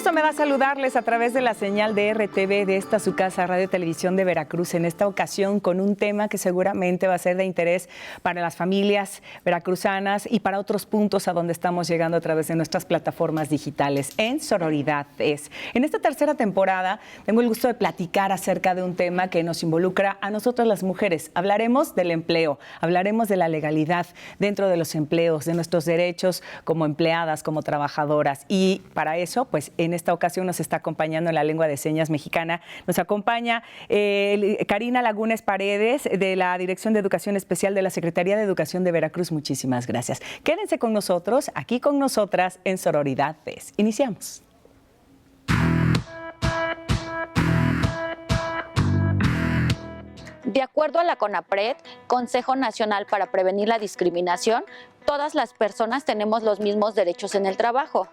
gusto me da saludarles a través de la señal de RTV de esta su casa Radio Televisión de Veracruz, en esta ocasión con un tema que seguramente va a ser de interés para las familias veracruzanas y para otros puntos a donde estamos llegando a través de nuestras plataformas digitales. En Sororidad es. En esta tercera temporada tengo el gusto de platicar acerca de un tema que nos involucra a nosotras las mujeres. Hablaremos del empleo, hablaremos de la legalidad dentro de los empleos, de nuestros derechos como empleadas, como trabajadoras. Y para eso, pues en esta ocasión nos está acompañando en la lengua de señas mexicana. Nos acompaña Karina Lagunes Paredes, de la Dirección de Educación Especial de la Secretaría de Educación de Veracruz. Muchísimas gracias. Quédense con nosotros, aquí con nosotras en Sororidad es. Iniciamos. De acuerdo a la CONAPRED, Consejo Nacional para Prevenir la Discriminación, todas las personas tenemos los mismos derechos en el trabajo.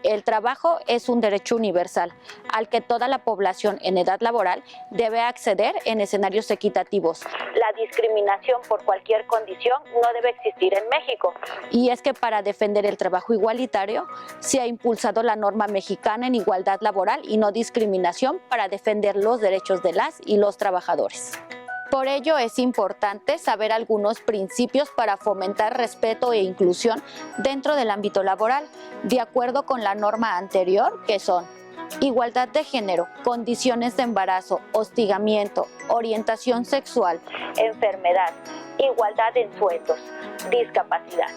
El trabajo es un derecho universal al que toda la población en edad laboral debe acceder en escenarios equitativos. La discriminación por cualquier condición no debe existir en México. Y es que para defender el trabajo igualitario se ha impulsado la norma mexicana en igualdad laboral y no discriminación para defender los derechos de las y los trabajadores. Por ello es importante saber algunos principios para fomentar respeto e inclusión dentro del ámbito laboral, de acuerdo con la norma anterior, que son igualdad de género, condiciones de embarazo, hostigamiento, orientación sexual, enfermedad, igualdad en sueldos, discapacidad.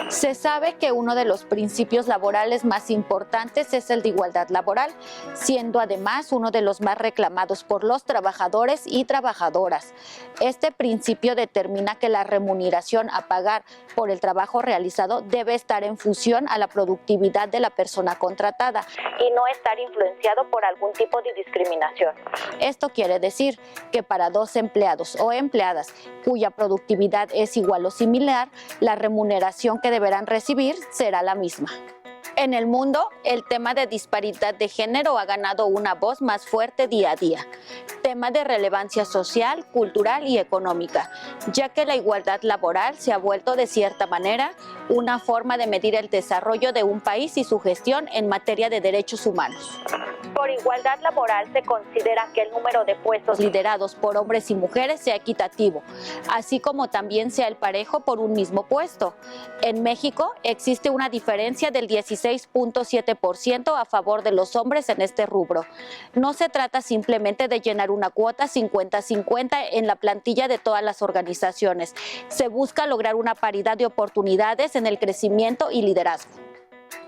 Se sabe que uno de los principios laborales más importantes es el de igualdad laboral, siendo además uno de los más reclamados por los trabajadores y trabajadoras. Este principio determina que la remuneración a pagar por el trabajo realizado debe estar en función a la productividad de la persona contratada y no estar influenciado por algún tipo de discriminación. Esto quiere decir que para dos empleados o empleadas cuya productividad es igual o similar, la remuneración que deberán recibir será la misma. En el mundo, el tema de disparidad de género ha ganado una voz más fuerte día a día. Tema de relevancia social, cultural y económica, ya que la igualdad laboral se ha vuelto de cierta manera una forma de medir el desarrollo de un país y su gestión en materia de derechos humanos. Por igualdad laboral se considera que el número de puestos liderados por hombres y mujeres sea equitativo, así como también sea el parejo por un mismo puesto. En México existe una diferencia del 16.7% a favor de los hombres en este rubro. No se trata simplemente de llenar una cuota 50-50 en la plantilla de todas las organizaciones. Se busca lograr una paridad de oportunidades en el crecimiento y liderazgo.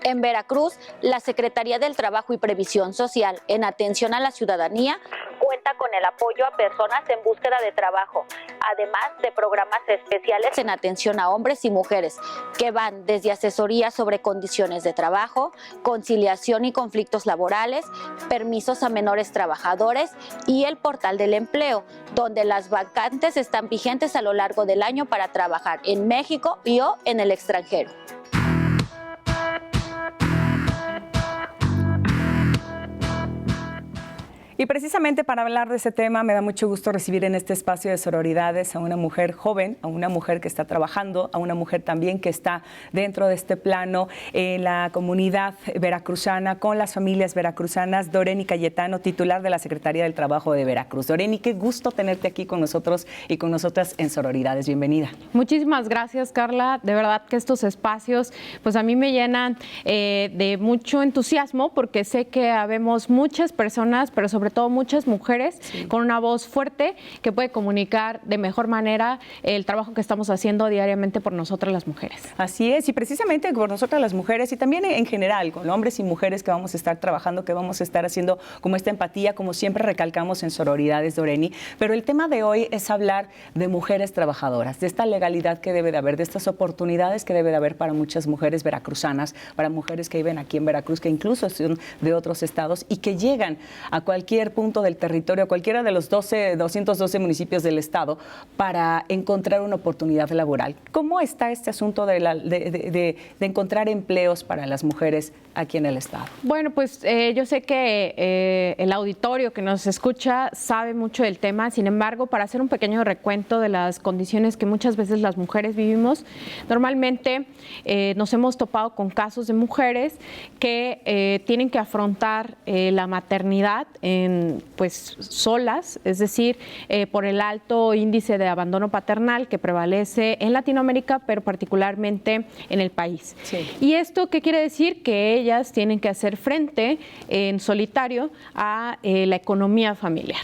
En Veracruz, la Secretaría del Trabajo y Previsión Social, en atención a la ciudadanía, cuenta con el apoyo a personas en búsqueda de trabajo, además de programas especiales en atención a hombres y mujeres, que van desde asesoría sobre condiciones de trabajo, conciliación y conflictos laborales, permisos a menores trabajadores y el portal del empleo, donde las vacantes están vigentes a lo largo del año para trabajar en México y o en el extranjero. Y precisamente para hablar de ese tema me da mucho gusto recibir en este espacio de sororidades a una mujer joven, a una mujer que está trabajando, a una mujer también que está dentro de este plano en la comunidad veracruzana, con las familias veracruzanas, Doreni Cayetano, titular de la Secretaría del Trabajo de Veracruz. Doreni, qué gusto tenerte aquí con nosotros y con nosotras en Sororidades. Bienvenida. Muchísimas gracias, Carla. De verdad que estos espacios pues a mí me llenan de mucho entusiasmo, porque sé que habemos muchas personas, pero sobre todo muchas mujeres, sí, con una voz fuerte que puede comunicar de mejor manera el trabajo que estamos haciendo diariamente por nosotras las mujeres. Así es, y precisamente por nosotras las mujeres y también en general con hombres y mujeres que vamos a estar trabajando, que vamos a estar haciendo como esta empatía, como siempre recalcamos en Sororidades, Doreni. Pero el tema de hoy es hablar de mujeres trabajadoras, de esta legalidad que debe de haber, de estas oportunidades que debe de haber para muchas mujeres veracruzanas, para mujeres que viven aquí en Veracruz, que incluso son de otros estados y que llegan a cualquier cualquier punto del territorio, cualquiera de los 212 municipios del estado, para encontrar una oportunidad laboral. ¿Cómo está este asunto de encontrar empleos para las mujeres aquí en el estado? Bueno, pues yo sé que el auditorio que nos escucha sabe mucho del tema. Sin embargo, para hacer un pequeño recuento de las condiciones que muchas veces las mujeres vivimos, normalmente nos hemos topado con casos de mujeres que tienen que afrontar la maternidad pues solas, es decir, por el alto índice de abandono paternal que prevalece en Latinoamérica, pero particularmente en el país. Sí. ¿Y esto qué quiere decir? Que ellas tienen que hacer frente en solitario a la economía familiar.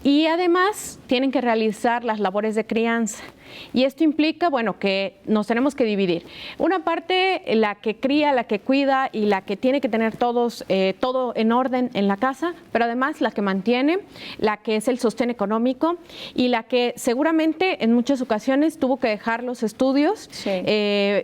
Y además tienen que realizar las labores de crianza. Y esto implica, bueno, que nos tenemos que dividir. Una parte, la que cría, la que cuida y la que tiene que tener todo en orden en la casa, pero además la que mantiene, la que es el sostén económico y la que seguramente en muchas ocasiones tuvo que dejar los estudios. Sí.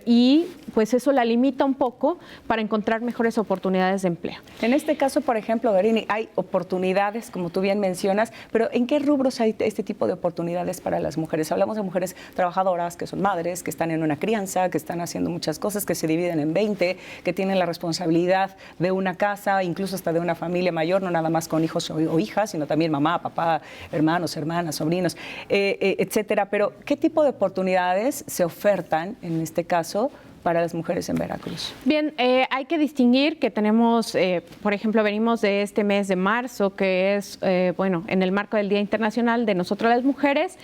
Y pues eso la limita un poco para encontrar mejores oportunidades de empleo. En este caso, por ejemplo, Dorini, hay oportunidades, como tú bien mencionas, pero ¿en qué rubros hay este tipo de oportunidades para las mujeres? Hablamos de mujeres trabajadoras, que son madres, que están en una crianza, que están haciendo muchas cosas, que se dividen en 20, que tienen la responsabilidad de una casa, incluso hasta de una familia mayor, no nada más con hijos o hijas, sino también mamá, papá, hermanos, hermanas, sobrinos, etcétera. Pero, ¿qué tipo de oportunidades se ofertan en este caso para las mujeres en Veracruz? Bien, hay que distinguir que tenemos, por ejemplo, venimos de este mes de marzo, que es, bueno, en el marco del Día Internacional de Nosotras las Mujeres,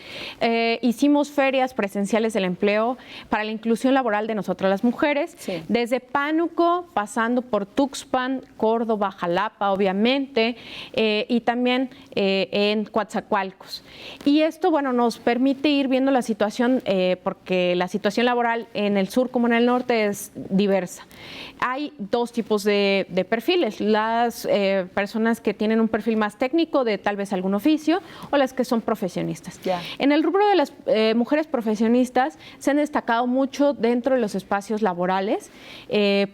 hicimos ferias presenciales del empleo para la inclusión laboral de nosotras las mujeres, sí, desde Pánuco, pasando por Tuxpan, Córdoba, Jalapa, obviamente, y también en Coatzacoalcos. Y esto, bueno, nos permite ir viendo la situación, porque la situación laboral en el sur como en el norte es diversa. Hay dos tipos de perfiles, las personas que tienen un perfil más técnico de tal vez algún oficio o las que son profesionistas. Yeah. En el rubro de las mujeres profesionistas se han destacado mucho dentro de los espacios laborales.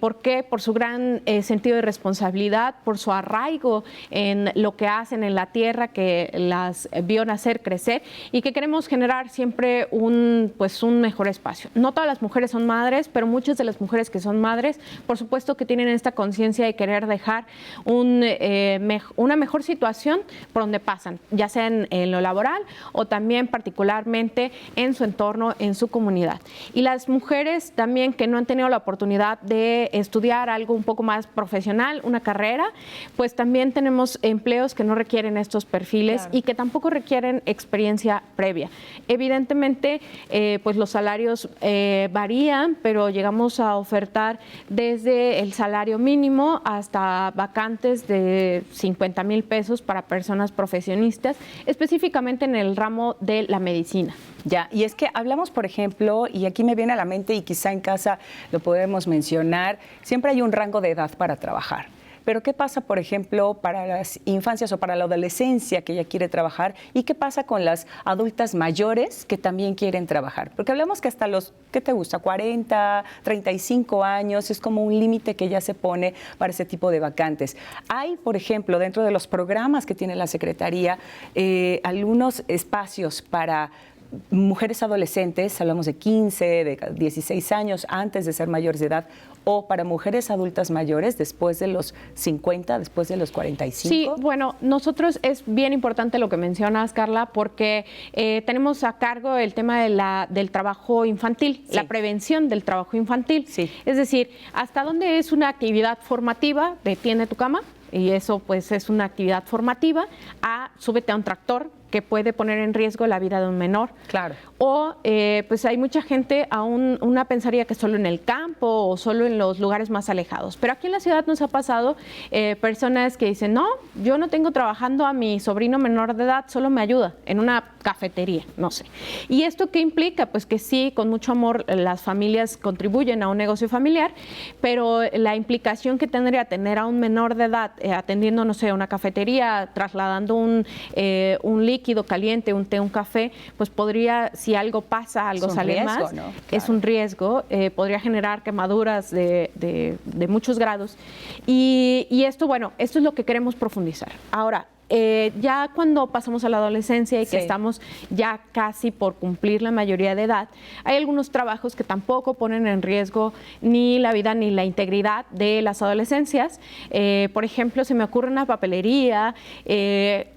¿Por qué? Por su gran sentido de responsabilidad, por su arraigo en lo que hacen en la tierra que las vio nacer, crecer y que queremos generar siempre un mejor espacio. No todas las mujeres son madres, pero muchas de las mujeres que son madres, por supuesto que tienen esta conciencia de querer dejar una mejor situación por donde pasan, ya sea en lo laboral o también particularmente en su entorno, en su comunidad. Y las mujeres también que no han tenido la oportunidad de estudiar algo un poco más profesional, una carrera, pues también tenemos empleos que no requieren estos perfiles, claro, y que tampoco requieren experiencia previa. Evidentemente, pues los salarios varían, pero llegamos a ofertar desde el salario mínimo hasta vacantes de 50,000 pesos para personas profesionistas, específicamente en el ramo de la medicina. Ya, y es que hablamos, por ejemplo, y aquí me viene a la mente y quizá en casa lo podemos mencionar, siempre hay un rango de edad para trabajar. Pero ¿qué pasa, por ejemplo, para las infancias o para la adolescencia que ya quiere trabajar? ¿Y qué pasa con las adultas mayores que también quieren trabajar? Porque hablamos que hasta los, ¿qué te gusta? 40, 35 años, es como un límite que ya se pone para ese tipo de vacantes. Hay, por ejemplo, dentro de los programas que tiene la Secretaría, algunos espacios para mujeres adolescentes, hablamos de 15, de 16 años antes de ser mayores de edad, o para mujeres adultas mayores después de los 50, después de los 45. Sí, bueno, nosotros es bien importante lo que mencionas, Carla, porque tenemos a cargo el tema del trabajo infantil, sí, la prevención del trabajo infantil. Sí. Es decir, hasta dónde es una actividad formativa de Tiende tu cama, y eso pues es una actividad formativa, a súbete a un tractor, que puede poner en riesgo la vida de un menor. Claro. O pues hay mucha gente, aún una pensaría que solo en el campo o solo en los lugares más alejados. Pero aquí en la ciudad nos ha pasado personas que dicen, no, yo no tengo trabajando a mi sobrino menor de edad, solo me ayuda en una cafetería, no sé. ¿Y esto qué implica? Pues que sí, con mucho amor las familias contribuyen a un negocio familiar, pero la implicación que tendría tener a un menor de edad atendiendo, no sé, una cafetería, trasladando un líquido caliente, un té, un café, pues podría, si algo pasa, algo sale riesgo, más, ¿no? Claro. Es un riesgo, podría generar quemaduras de muchos grados. Y esto, bueno, esto es lo que queremos profundizar. Ahora, ya cuando pasamos a la adolescencia y que estamos ya casi por cumplir la mayoría de edad, hay algunos trabajos que tampoco ponen en riesgo ni la vida ni la integridad de las adolescencias. Por ejemplo, se me ocurre una papelería,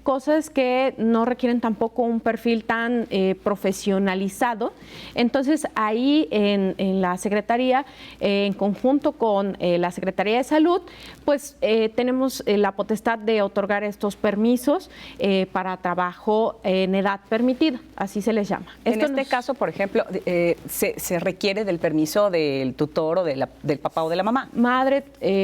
cosas que no requieren tampoco un perfil tan profesionalizado. Entonces, ahí en la Secretaría, en conjunto con la Secretaría de Salud, pues tenemos la potestad de otorgar estos permisos para trabajo en edad permitida, así se les llama. En este caso, por ejemplo, se requiere del permiso del tutor o del papá o de la mamá. Madre,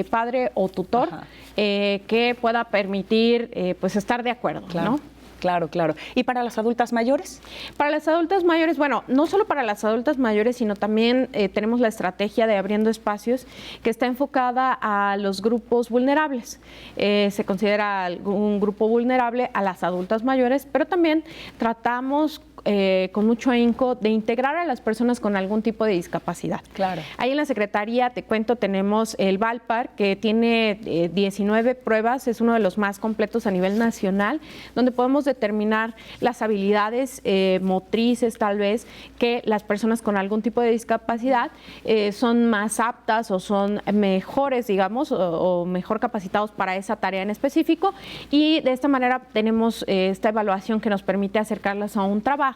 padre o tutor que pueda permitir pues estar de acuerdo, claro. ¿no? Claro, claro. ¿Y para las adultas mayores? Para las adultas mayores, bueno, no solo para las adultas mayores, sino también tenemos la estrategia de Abriendo Espacios, que está enfocada a los grupos vulnerables. Se considera un grupo vulnerable a las adultas mayores, pero también tratamos con mucho ahínco de integrar a las personas con algún tipo de discapacidad. Claro. Ahí en la Secretaría, te cuento, tenemos el VALPAR, que tiene 19 pruebas, es uno de los más completos a nivel nacional, donde podemos determinar las habilidades motrices, tal vez, que las personas con algún tipo de discapacidad son más aptas o son mejores, digamos, o mejor capacitados para esa tarea en específico, y de esta manera tenemos esta evaluación que nos permite acercarlas a un trabajo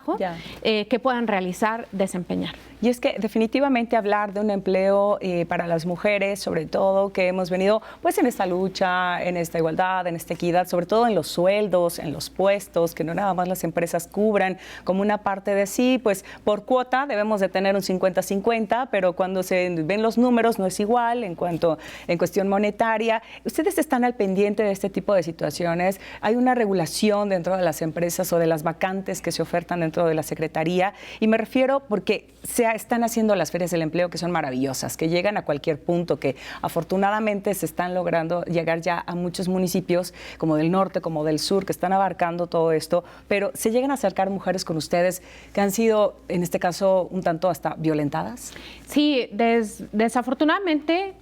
que puedan realizar, desempeñar. Y es que definitivamente hablar de un empleo para las mujeres, sobre todo que hemos venido pues en esta lucha, en esta igualdad, en esta equidad, sobre todo en los sueldos, en los puestos, que no nada más las empresas cubran como una parte de sí, pues por cuota debemos de tener un 50-50, pero cuando se ven los números no es igual en cuestión monetaria. Ustedes están al pendiente de este tipo de situaciones. Hay una regulación dentro de las empresas o de las vacantes que se ofertan dentro de la Secretaría, y me refiero porque se están haciendo las ferias del empleo, que son maravillosas, que llegan a cualquier punto, que afortunadamente se están logrando llegar ya a muchos municipios, como del norte, como del sur, que están abarcando todo esto, pero se llegan a acercar mujeres con ustedes que han sido, en este caso, un tanto hasta violentadas. Sí, desafortunadamente,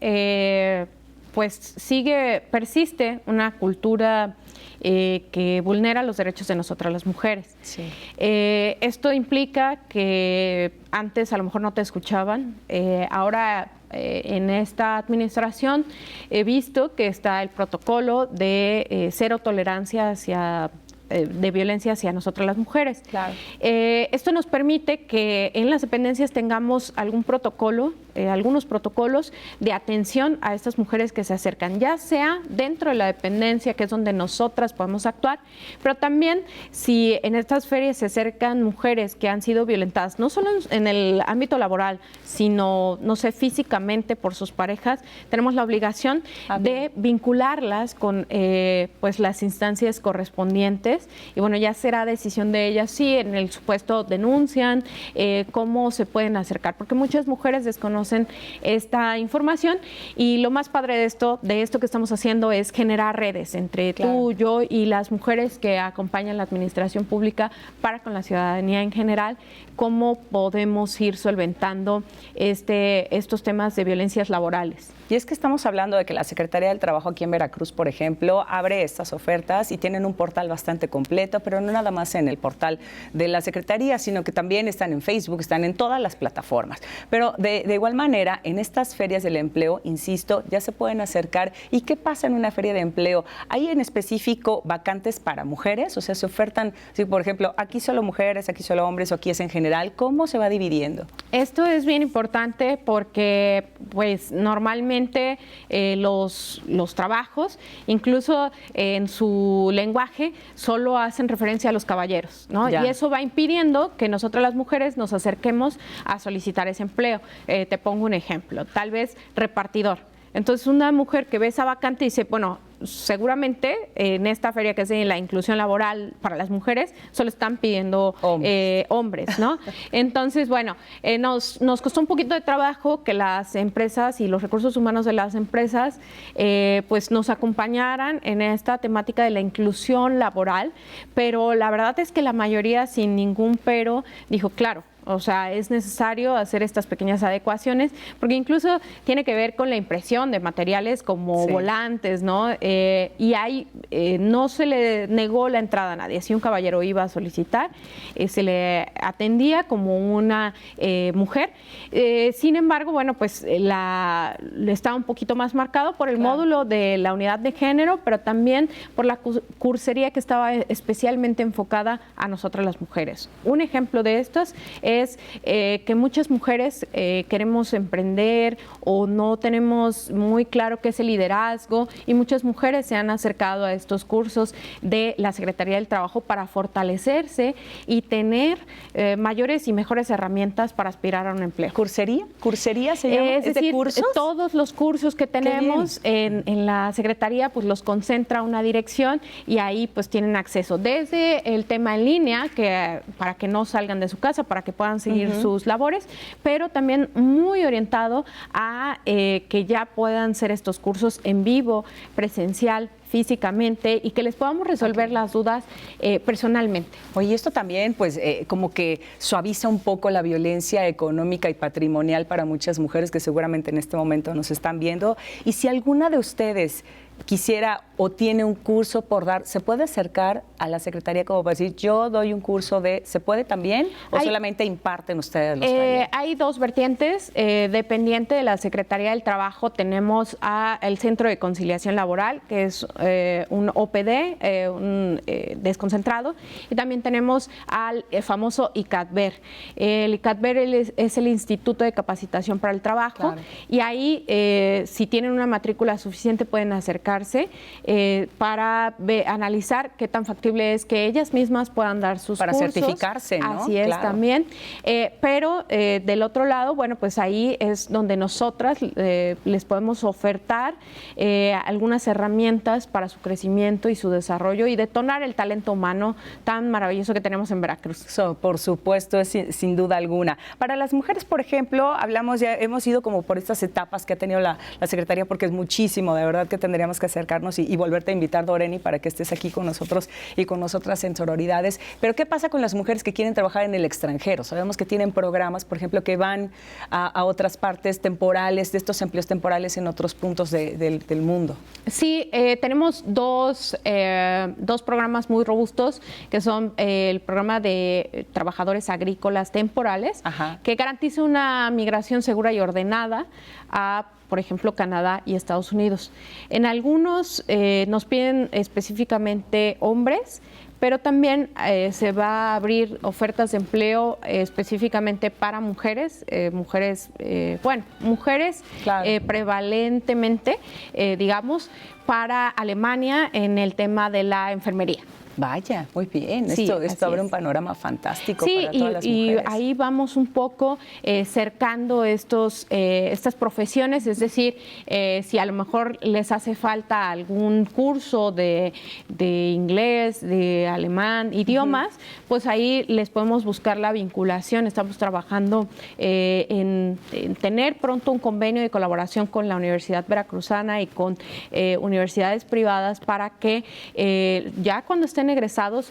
pues persiste una cultura que vulnera los derechos de nosotras las mujeres. Sí. Esto implica que antes a lo mejor no te escuchaban, ahora en esta administración he visto que está el protocolo de cero tolerancia de violencia hacia nosotras las mujeres. Claro. Esto nos permite que en las dependencias tengamos algún protocolo, algunos protocolos de atención a estas mujeres que se acercan, ya sea dentro de la dependencia, que es donde nosotras podemos actuar, pero también si en estas ferias se acercan mujeres que han sido violentadas, no solo en el ámbito laboral, sino, no sé, físicamente por sus parejas, tenemos la obligación de vincularlas con pues las instancias correspondientes, y bueno, ya será decisión de ellas si en el supuesto denuncian, cómo se pueden acercar, porque muchas mujeres desconocen esta información, y lo más padre de esto que estamos haciendo es generar redes entre tú, yo y las mujeres que acompañan la administración pública para con la ciudadanía en general, cómo podemos ir solventando estos temas de violencias laborales. Y es que estamos hablando de que la Secretaría del Trabajo aquí en Veracruz, por ejemplo, abre estas ofertas y tienen un portal bastante completo, pero no nada más en el portal de la Secretaría, sino que también están en Facebook, están en todas las plataformas. Pero de igual manera, en estas ferias del empleo, insisto, ya se pueden acercar. ¿Y qué pasa en una feria de empleo? ¿Hay en específico vacantes para mujeres? O sea, se ofertan, si por ejemplo, aquí solo mujeres, aquí solo hombres, o aquí es en general. ¿Cómo se va dividiendo? Esto es bien importante porque, pues, normalmente los trabajos, incluso en su lenguaje, solo hacen referencia a los caballeros, ¿no? Y eso va impidiendo que nosotras las mujeres nos acerquemos a solicitar ese empleo. Te pongo un ejemplo, tal vez repartidor. Entonces, una mujer que ve esa vacante dice, bueno, seguramente en esta feria que es de la inclusión laboral para las mujeres, solo están pidiendo hombres, ¿no? Entonces, bueno, nos costó un poquito de trabajo que las empresas y los recursos humanos de las empresas pues nos acompañaran en esta temática de la inclusión laboral, pero la verdad es que la mayoría, sin ningún pero, dijo, claro, o sea, es necesario hacer estas pequeñas adecuaciones, porque incluso tiene que ver con la impresión de materiales como volantes, ¿no? y ahí no se le negó la entrada a nadie. Si un caballero iba a solicitar, se le atendía como una mujer. Sin embargo, bueno, pues está un poquito más marcado por el módulo de la unidad de género, pero también por la cursería que estaba especialmente enfocada a nosotras las mujeres. Un ejemplo de estas es que muchas mujeres queremos emprender o no tenemos muy claro qué es el liderazgo, y muchas mujeres se han acercado a estos cursos de la Secretaría del Trabajo para fortalecerse y tener mayores y mejores herramientas para aspirar a un empleo. ¿Cursería? ¿Cursería se llama? Es decir, de cursos? Todos los cursos que tenemos en la Secretaría, pues los concentra una dirección y ahí pues tienen acceso desde el tema en línea, para que no salgan de su casa, para que puedan seguir sus labores, pero también muy orientado a que ya puedan ser estos cursos en vivo, presencial, físicamente, y que les podamos resolver las dudas personalmente. Oye, esto también pues como que suaviza un poco la violencia económica y patrimonial para muchas mujeres que seguramente en este momento nos están viendo. Y si alguna de ustedes quisiera o tiene un curso por dar, ¿se puede acercar a la Secretaría como para decir, yo doy un curso ¿se puede también? ¿O solamente imparten ustedes los talleres? Hay dos vertientes. Dependiente de la Secretaría del Trabajo, tenemos el Centro de Conciliación Laboral, que es un OPD, un desconcentrado, y también tenemos al famoso ICATBER. El ICATBER es el Instituto de Capacitación para el Trabajo, claro. Y ahí, si tienen una matrícula suficiente, pueden acercarse para analizar qué tan factible es que ellas mismas puedan dar sus para cursos. Certificarse, ¿no? Así es, claro. También. Pero del otro lado, bueno, pues ahí es donde nosotras les podemos ofertar algunas herramientas para su crecimiento y su desarrollo y detonar el talento humano tan maravilloso que tenemos en Veracruz. Por supuesto, es sin duda alguna. Para las mujeres, por ejemplo, hemos ido como por estas etapas que ha tenido la Secretaría, porque es muchísimo, de verdad que tendríamos que acercarnos y volverte a invitar, Doreni, para que estés aquí con nosotros y con nosotras en Sororidades. Pero ¿qué pasa con las mujeres que quieren trabajar en el extranjero? Sabemos que tienen programas, por ejemplo, que van a otras partes temporales, de estos empleos temporales en otros puntos del mundo. Sí, tenemos dos programas muy robustos, que son el programa de trabajadores agrícolas temporales, ajá, que garantiza una migración segura y ordenada a, por ejemplo, Canadá y Estados Unidos. En algunos nos piden específicamente hombres, pero también se va a abrir ofertas de empleo específicamente para mujeres, claro, prevalentemente, digamos, para Alemania en el tema de la enfermería. Vaya, muy bien. Sí, esto abre un panorama fantástico, sí, para todas las mujeres. Y ahí vamos un poco cercando estas profesiones, es decir, si a lo mejor les hace falta algún curso de inglés, de alemán, idiomas, pues ahí les podemos buscar la vinculación. Estamos trabajando en tener pronto un convenio de colaboración con la Universidad Veracruzana y con universidades privadas para que ya cuando estén egresados,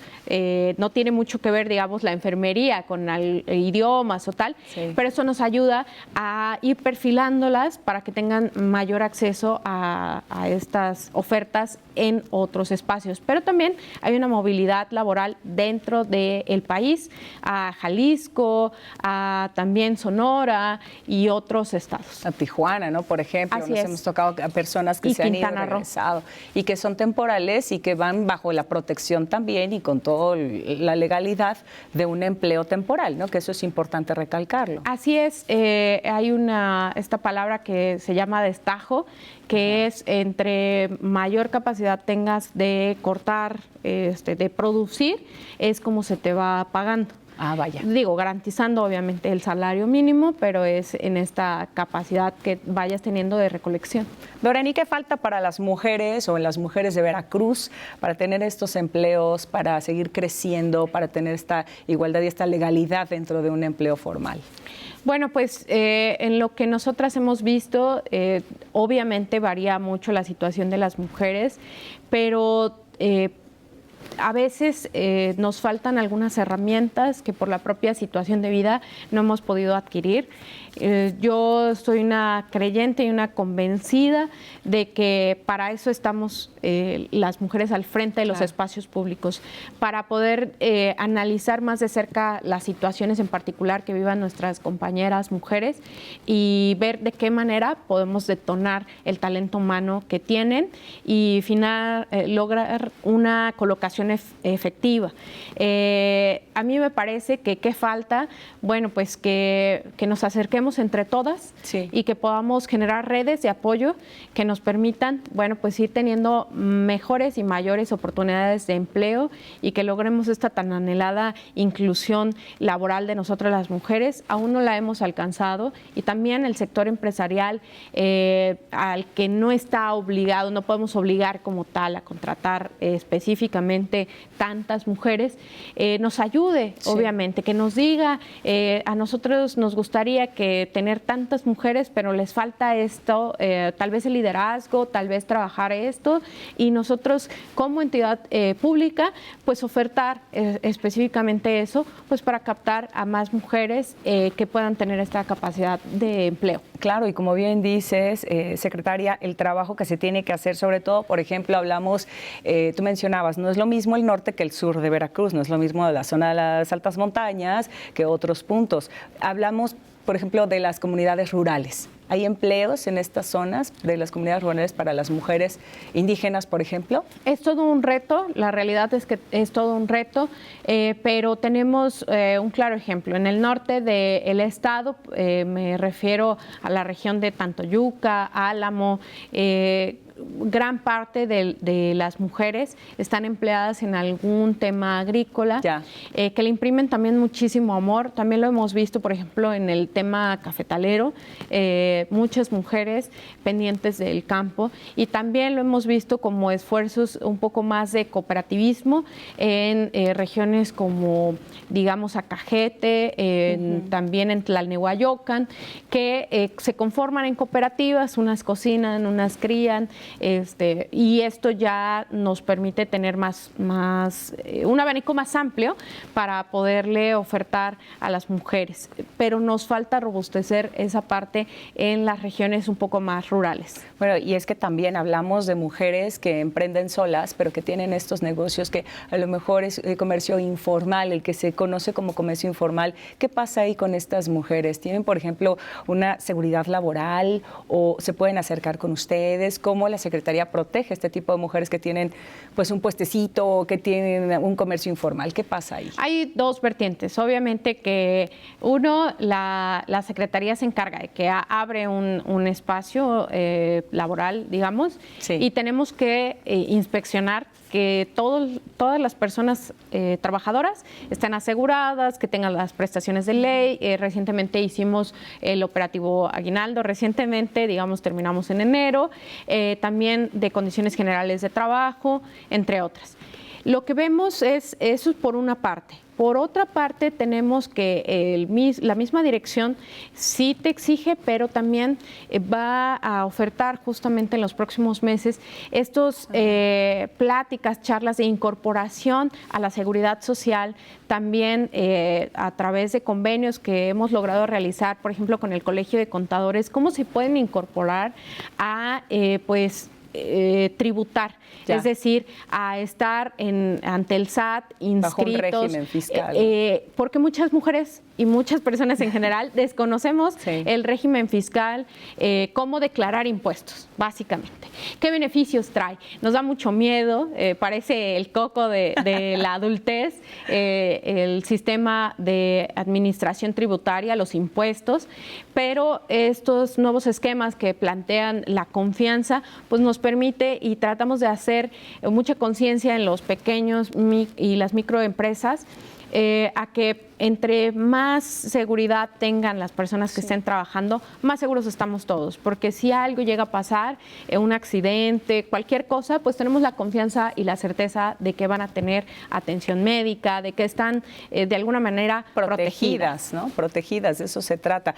no tiene mucho que ver, digamos, la enfermería con idiomas o tal, sí, pero eso nos ayuda a ir perfilándolas para que tengan mayor acceso a estas ofertas en otros espacios. Pero también hay una movilidad laboral dentro del país, a Jalisco, a también Sonora y otros estados. A Tijuana, ¿no? Por ejemplo, hemos tocado a personas que se han ido, regresado y que son temporales y que van bajo la protección también y con toda la legalidad de un empleo temporal, ¿no? Que eso es importante recalcarlo. Así es, hay esta palabra que se llama destajo, que es entre mayor capacidad tengas de cortar, de producir, es como se te va pagando. Ah, vaya. Digo, garantizando obviamente el salario mínimo, pero es en esta capacidad que vayas teniendo de recolección. Doreni, ¿qué falta para las mujeres o en las mujeres de Veracruz para tener estos empleos, para seguir creciendo, para tener esta igualdad y esta legalidad dentro de un empleo formal? Bueno, pues en lo que nosotras hemos visto, obviamente varía mucho la situación de las mujeres, pero a veces nos faltan algunas herramientas que por la propia situación de vida no hemos podido adquirir. Yo soy una creyente y una convencida de que para eso estamos las mujeres al frente de los espacios públicos, para poder analizar más de cerca las situaciones en particular que vivan nuestras compañeras mujeres y ver de qué manera podemos detonar el talento humano que tienen y lograr una colocación efectiva. A mí me parece que ¿qué falta? Bueno, pues que nos acerquemos entre todas y que podamos generar redes de apoyo que nos permitan, bueno, pues ir teniendo mejores y mayores oportunidades de empleo y que logremos esta tan anhelada inclusión laboral de nosotras las mujeres. Aún no la hemos alcanzado y también el sector empresarial al que no está obligado, no podemos obligar como tal a contratar específicamente tantas mujeres, nos ayude, obviamente, que nos diga, a nosotros nos gustaría que tener tantas mujeres, pero les falta esto, tal vez el liderazgo, tal vez trabajar esto, y nosotros como entidad pública, pues ofertar específicamente eso, pues para captar a más mujeres que puedan tener esta capacidad de empleo. Claro, y como bien dices, secretaria, el trabajo que se tiene que hacer, sobre todo, por ejemplo, hablamos, tú mencionabas, no es lo mismo el norte que el sur de Veracruz, no es lo mismo la zona de las altas montañas que otros puntos. Hablamos, por ejemplo, de las comunidades rurales. ¿Hay empleos en estas zonas de las comunidades rurales para las mujeres indígenas, por ejemplo? Es todo un reto, la realidad es que es todo un reto, pero tenemos un claro ejemplo. En el norte del estado, me refiero a la región de Tantoyuca, Álamo, gran parte de las mujeres están empleadas en algún tema agrícola, que le imprimen también muchísimo amor. También lo hemos visto, por ejemplo, en el tema cafetalero, muchas mujeres pendientes del campo, y también lo hemos visto como esfuerzos un poco más de cooperativismo en regiones como, digamos, Acajete, también en Tlalnehuayocan, que se conforman en cooperativas, unas cocinan, unas crían, y esto ya nos permite tener un abanico más amplio para poderle ofertar a las mujeres, pero nos falta robustecer esa parte en las regiones un poco más rurales. Bueno, y es que también hablamos de mujeres que emprenden solas, pero que tienen estos negocios que a lo mejor es comercio informal, el que se conoce como comercio informal. ¿Qué pasa ahí con estas mujeres? ¿Tienen, por ejemplo, una seguridad laboral o se pueden acercar con ustedes? ¿Cómo la Secretaría protege a este tipo de mujeres que tienen pues un puestecito o que tienen un comercio informal? ¿Qué pasa ahí? Hay dos vertientes. Obviamente que uno, la Secretaría se encarga de que abre un espacio laboral, digamos, y tenemos que inspeccionar que todas las personas trabajadoras estén aseguradas, que tengan las prestaciones de ley. Recientemente hicimos el operativo Aguinaldo, digamos, terminamos en enero, también de condiciones generales de trabajo, entre otras. Lo que vemos es eso por una parte. Por otra parte, tenemos que la misma dirección sí te exige, pero también va a ofertar justamente en los próximos meses estos pláticas, charlas de incorporación a la seguridad social, también a través de convenios que hemos logrado realizar, por ejemplo, con el Colegio de Contadores, cómo se pueden incorporar a, tributar, es decir, a estar ante el SAT inscritos. Bajo un régimen fiscal. Porque muchas mujeres y muchas personas en general desconocemos el régimen fiscal, cómo declarar impuestos, básicamente. ¿Qué beneficios trae? Nos da mucho miedo, parece el coco de la adultez, el sistema de administración tributaria, los impuestos, pero estos nuevos esquemas que plantean la confianza, pues nos permite, y tratamos de hacer mucha conciencia en los pequeños y las microempresas, a que entre más seguridad tengan las personas que estén trabajando, más seguros estamos todos, porque si algo llega a pasar, un accidente, cualquier cosa, pues tenemos la confianza y la certeza de que van a tener atención médica, de que están de alguna manera protegidas, ¿no? Protegidas, de eso se trata.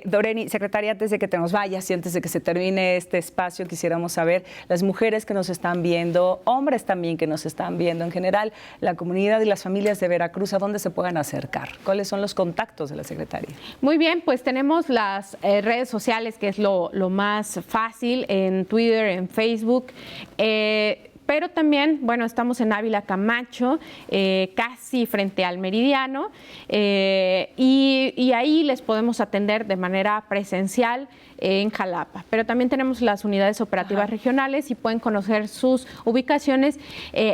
Doreni, secretaria, antes de que te nos vayas y antes de que se termine este espacio, quisiéramos saber, las mujeres que nos están viendo, hombres también que nos están viendo, en general, la comunidad y las familias de Veracruz, ¿a dónde se puedan acercar? contactar? ¿Cuáles son los contactos de la Secretaría? Muy bien, pues tenemos las redes sociales, que es lo más fácil, en Twitter, en Facebook. Pero también, bueno, estamos en Ávila Camacho, casi frente al Meridiano, y ahí les podemos atender de manera presencial en Jalapa. Pero también tenemos las unidades operativas regionales y pueden conocer sus ubicaciones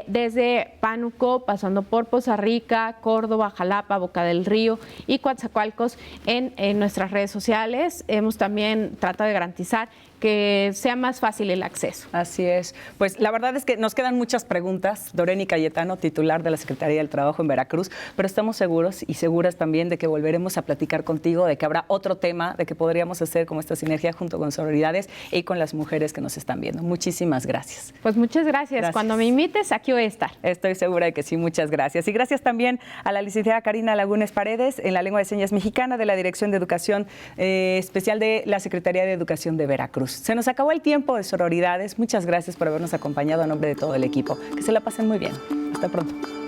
desde Pánuco, pasando por Poza Rica, Córdoba, Jalapa, Boca del Río y Coatzacoalcos en nuestras redes sociales. Hemos también tratado de garantizar que sea más fácil el acceso. Así es. Pues la verdad es que nos quedan muchas preguntas. Doreni Cayetano, titular de la Secretaría del Trabajo en Veracruz, pero estamos seguros y seguras también de que volveremos a platicar contigo, de que habrá otro tema, de que podríamos hacer como esta sinergia junto con Sororidades y con las mujeres que nos están viendo. Muchísimas gracias. Pues muchas gracias. Cuando me invites, aquí voy a estar. Estoy segura de que sí, muchas gracias. Y gracias también a la licenciada Karina Lagunes Paredes, en la Lengua de Señas Mexicana, de la Dirección de Educación Especial de la Secretaría de Educación de Veracruz. Se nos acabó el tiempo de Sororidades. Muchas gracias por habernos acompañado a nombre de todo el equipo. Que se la pasen muy bien. Hasta pronto.